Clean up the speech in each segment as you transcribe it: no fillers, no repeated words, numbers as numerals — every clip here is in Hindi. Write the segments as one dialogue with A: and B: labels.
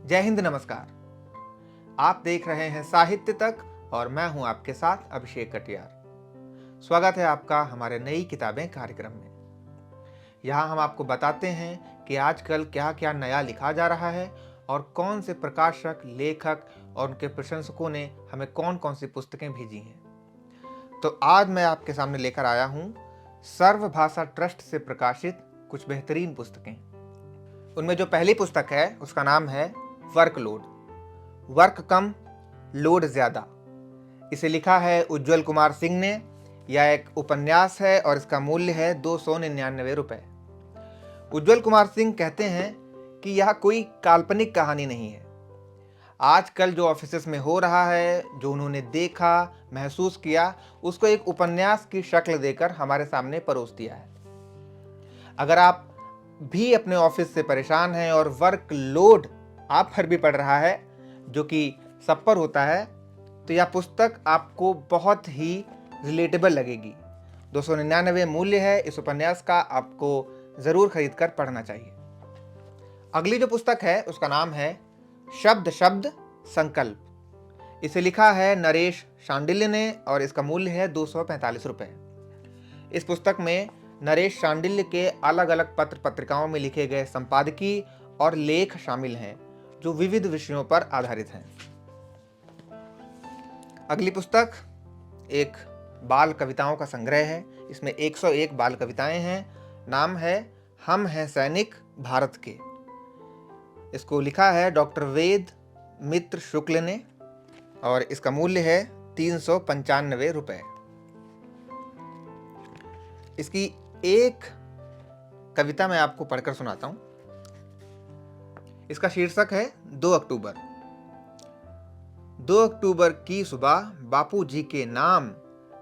A: जय हिंद, नमस्कार। आप देख रहे हैं साहित्य तक और मैं हूं आपके साथ अभिषेक कटियार। स्वागत है आपका हमारे नई किताबें कार्यक्रम में। यहाँ हम आपको बताते हैं कि आजकल क्या क्या नया लिखा जा रहा है और कौन से प्रकाशक, लेखक और उनके प्रशंसकों ने हमें कौन कौन सी पुस्तकें भेजी हैं। तो आज मैं आपके सामने लेकर आया हूं सर्व भाषा ट्रस्ट से प्रकाशित कुछ बेहतरीन पुस्तकें। उनमें जो पहली पुस्तक है उसका नाम है वर्कलोड, वर्क कम लोड ज्यादा। इसे लिखा है उज्ज्वल कुमार सिंह ने। यह एक उपन्यास है और इसका मूल्य है 299 रुपए। उज्ज्वल कुमार सिंह कहते हैं कि यह कोई काल्पनिक कहानी नहीं है। आजकल जो ऑफिसेस में हो रहा है, जो उन्होंने देखा, महसूस किया, उसको एक उपन्यास की शक्ल देकर हमारे सामने परोस दिया है। अगर आप भी अपने ऑफिस से परेशान हैं और वर्क लोड आप पर भी पड़ रहा है, जो कि सब पर होता है, तो यह पुस्तक आपको बहुत ही रिलेटेबल लगेगी। 299 मूल्य है इस उपन्यास का, आपको जरूर खरीद कर पढ़ना चाहिए। अगली जो पुस्तक है उसका नाम है शब्द शब्द संकल्प। इसे लिखा है नरेश शांडिल्य ने और इसका मूल्य है 245 रुपए। इस पुस्तक में नरेश शांडिल्य के अलग अलग पत्र पत्रिकाओं में लिखे गए संपादकीय और लेख शामिल हैं जो विविध विषयों पर आधारित हैं। अगली पुस्तक एक बाल कविताओं का संग्रह है। इसमें 101 बाल कविताएं हैं। नाम है हम हैं सैनिक भारत के। इसको लिखा है डॉक्टर वेद मित्र शुक्ल ने और इसका मूल्य है 395 रुपए। इसकी एक कविता मैं आपको पढ़कर सुनाता हूं। इसका शीर्षक है 2 अक्टूबर। 2 अक्टूबर की सुबह बापू जी के नाम,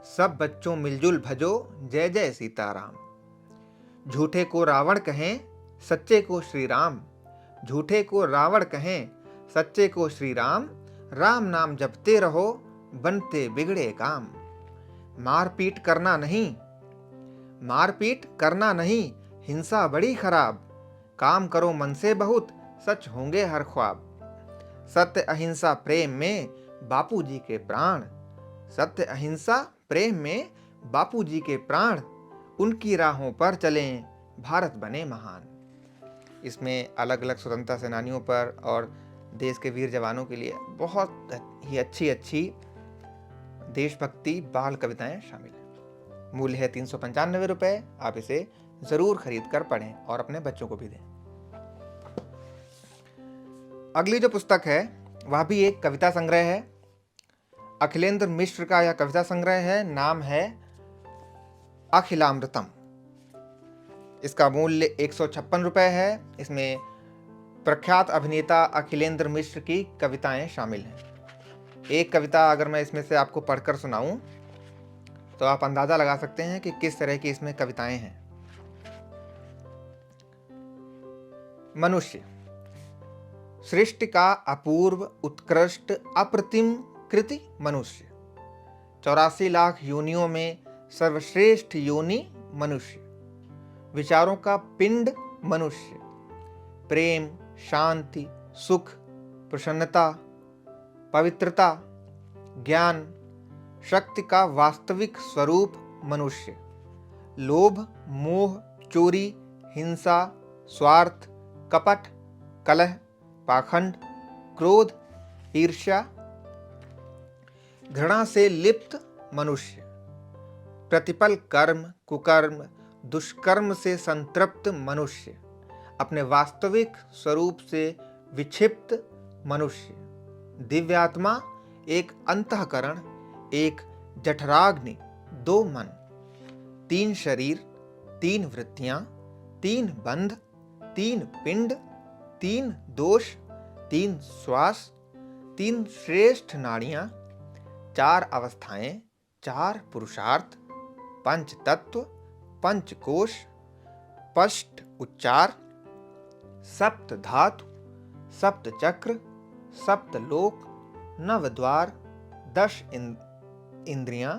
A: सब बच्चों मिलजुल भजो जय जय सीताराम। झूठे को रावण कहें, सच्चे को श्री राम। झूठे को रावण कहें, सच्चे को श्री राम। राम नाम जपते रहो, बनते बिगड़े काम। मारपीट करना नहीं, मारपीट करना नहीं, हिंसा बड़ी खराब। काम करो मन से बहुत, सच होंगे हर ख्वाब। सत्य अहिंसा प्रेम में बापू जी के प्राण। सत्य अहिंसा प्रेम में बापू जी के प्राण। उनकी राहों पर चलें, भारत बने महान। इसमें अलग अलग स्वतंत्रता सेनानियों पर और देश के वीर जवानों के लिए बहुत ही अच्छी अच्छी देशभक्ति बाल कविताएं शामिल हैं। मूल्य है 395 रुपए। आप इसे जरूर खरीद कर पढ़ें और अपने बच्चों को भी दें। अगली जो पुस्तक है वह भी एक कविता संग्रह है। अखिलेंद्र मिश्र का यह कविता संग्रह है। नाम है अखिलामृतम। इसका मूल्य 156 रुपए है। इसमें प्रख्यात अभिनेता अखिलेंद्र मिश्र की कविताएं शामिल हैं। एक कविता अगर मैं इसमें से आपको पढ़कर सुनाऊं तो आप अंदाजा लगा सकते हैं कि किस तरह की इसमें कविताएं हैं। मनुष्य सृष्टि का अपूर्व उत्कृष्ट अप्रतिम कृति मनुष्य। 84 लाख योनियों में सर्वश्रेष्ठ योनि मनुष्य। विचारों का पिंड मनुष्य। प्रेम, शांति, सुख, प्रसन्नता, पवित्रता, ज्ञान, शक्ति का वास्तविक स्वरूप मनुष्य। लोभ, मोह, चोरी, हिंसा, स्वार्थ, कपट, कलह, पाखंड, क्रोध, ईर्ष्या, घृणा से लिप्त मनुष्य। प्रतिपल कर्म, कुकर्म, दुष्कर्म से संतृप्त मनुष्य। अपने वास्तविक स्वरूप से विक्षिप्त मनुष्य। दिव्यात्मा, एक अंतःकरण, एक जठराग्नि, 2 मन, 3 शरीर, 3 वृत्तियां, 3 बंध, 3 पिंड, 3 दोष, 3 श्वास, 3 श्रेष्ठ नाड़ियां, 4 अवस्थाएं, 4 पुरुषार्थ, 5 तत्व, 5 कोश, स्पष्ट उच्चार, 7 धातु, 7 चक्र, 7 लोक, 9 द्वार, 10 इंद्रियां,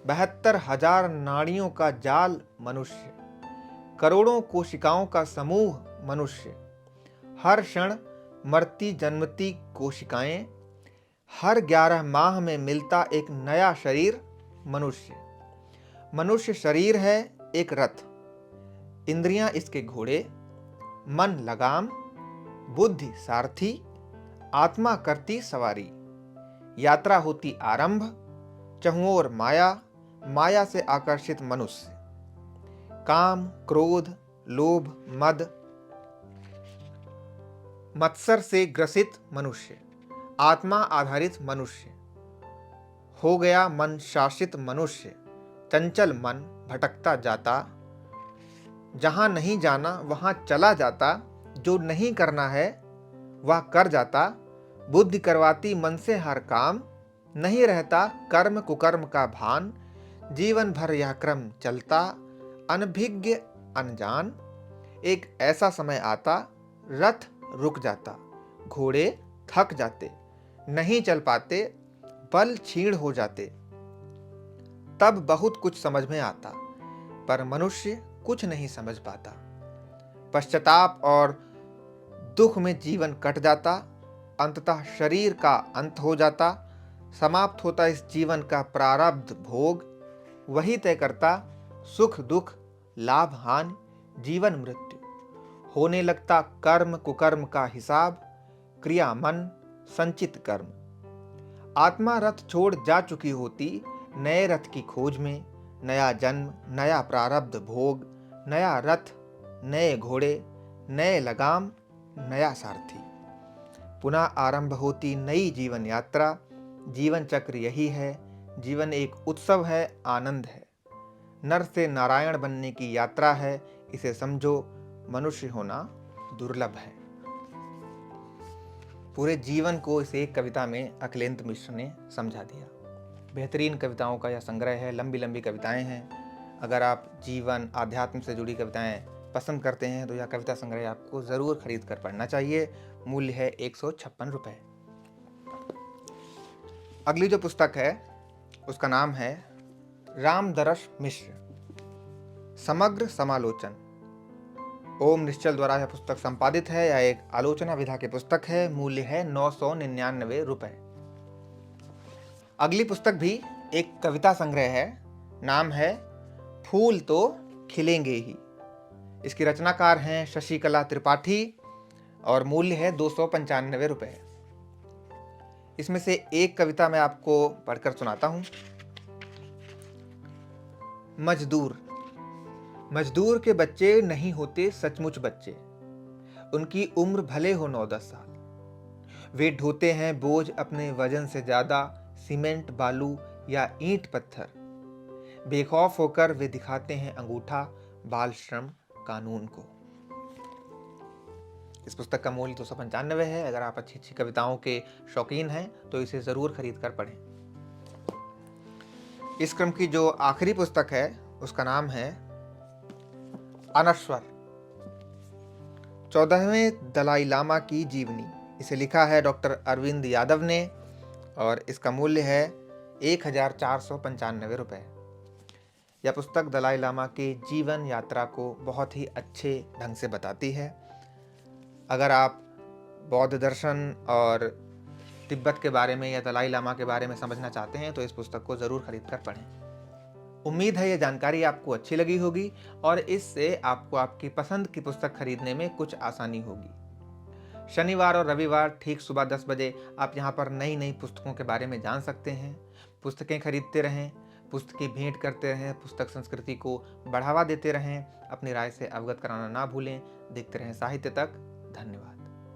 A: 72,000 नाड़ियों का जाल मनुष्य। करोड़ों कोशिकाओं का समूह मनुष्य। हर क्षण मरती जन्मती कोशिकाएं, हर 11 माह में मिलता एक नया शरीर मनुष्य। मनुष्य शरीर है एक रथ, इंद्रियां इसके घोड़े, मन लगाम, बुद्धि सारथी, आत्मा करती सवारी। यात्रा होती आरंभ, चहुओर माया, माया से आकर्षित मनुष्य। काम, क्रोध, लोभ, मद, मत्सर से ग्रसित मनुष्य। आत्मा आधारित मनुष्य। हो गया मन शासित मनुष्य। चंचल मन भटकता जाता, जहां नहीं जाना वहां चला जाता। जो नहीं करना है वह कर जाता। बुद्धि करवाती मन से हर काम, नहीं रहता कर्म कुकर्म का भान। जीवन भर यह क्रम चलता, अनभिज्ञ अनजान। एक ऐसा समय आता, रथ रुक जाता, घोड़े थक जाते, नहीं चल पाते, बल क्षीण हो जाते। तब बहुत कुछ समझ में आता, पर मनुष्य कुछ नहीं समझ पाता। पश्चाताप और दुख में जीवन कट जाता, अंततः शरीर का अंत हो जाता। समाप्त होता इस जीवन का प्रारब्ध भोग। वही तय करता सुख दुख, लाभ हानि, जीवन मृत्यु। होने लगता कर्म कुकर्म का हिसाब, क्रिया मन संचित कर्म। आत्मा रथ छोड़ जा चुकी होती नए रथ की खोज में। नया जन्म, नया प्रारब्ध भोग, नया रथ, नए घोड़े, नए लगाम, नया सारथी। पुनः आरंभ होती नई जीवन यात्रा। जीवन चक्र यही है, जीवन एक उत्सव है, आनंद है। नर से नारायण बनने की यात्रा है, इसे समझो, मनुष्य होना दुर्लभ है। पूरे जीवन को इस एक कविता में अखिलेंद्र मिश्र ने समझा दिया। बेहतरीन कविताओं का यह संग्रह है, लंबी लंबी कविताएं हैं। अगर आप जीवन आध्यात्म से जुड़ी कविताएं पसंद करते हैं तो यह कविता संग्रह आपको ज़रूर खरीद कर पढ़ना चाहिए। मूल्य है 156 रुपये। अगली जो पुस्तक है उसका नाम है रामदरस मिश्र, समग्र समालोचन। ओम निश्चल द्वारा यह पुस्तक संपादित है। यह एक आलोचना विधा की पुस्तक है। मूल्य है 999 रुपये। अगली पुस्तक भी एक कविता संग्रह है, नाम है फूल तो खिलेंगे ही। इसकी रचनाकार हैं शशिकला त्रिपाठी और मूल्य है 295 रुपये। इसमें से एक कविता मैं आपको पढ़कर सुनाता हूं। मजदूर। मजदूर के बच्चे नहीं होते सचमुच बच्चे, उनकी उम्र भले हो 9-10 साल। वे ढोते हैं बोझ अपने वजन से ज्यादा, सीमेंट बालू या ईंट पत्थर। बेखौफ होकर वे दिखाते हैं अंगूठा बाल श्रम कानून को। इस पुस्तक का मूल्य 295 है। अगर आप अच्छी अच्छी कविताओं के शौकीन हैं तो इसे जरूर खरीद कर पढ़ें। इस क्रम की जो आखिरी पुस्तक है उसका नाम है अनश्वर, 14वें दलाई लामा की जीवनी। इसे लिखा है डॉक्टर अरविंद यादव ने और इसका मूल्य है 1495 रुपये। यह पुस्तक दलाई लामा के जीवन यात्रा को बहुत ही अच्छे ढंग से बताती है। अगर आप बौद्ध दर्शन और तिब्बत के बारे में या दलाई लामा के बारे में समझना चाहते हैं तो इस पुस्तक को ज़रूर खरीद कर पढ़ें। उम्मीद है ये जानकारी आपको अच्छी लगी होगी और इससे आपको आपकी पसंद की पुस्तक खरीदने में कुछ आसानी होगी। शनिवार और रविवार ठीक सुबह 10 बजे आप यहाँ पर नई नई पुस्तकों के बारे में जान सकते हैं। पुस्तकें खरीदते रहें, पुस्तकें भेंट करते रहें, पुस्तक संस्कृति को बढ़ावा देते रहें। अपनी राय से अवगत कराना ना भूलें। देखते रहें साहित्य तक। धन्यवाद।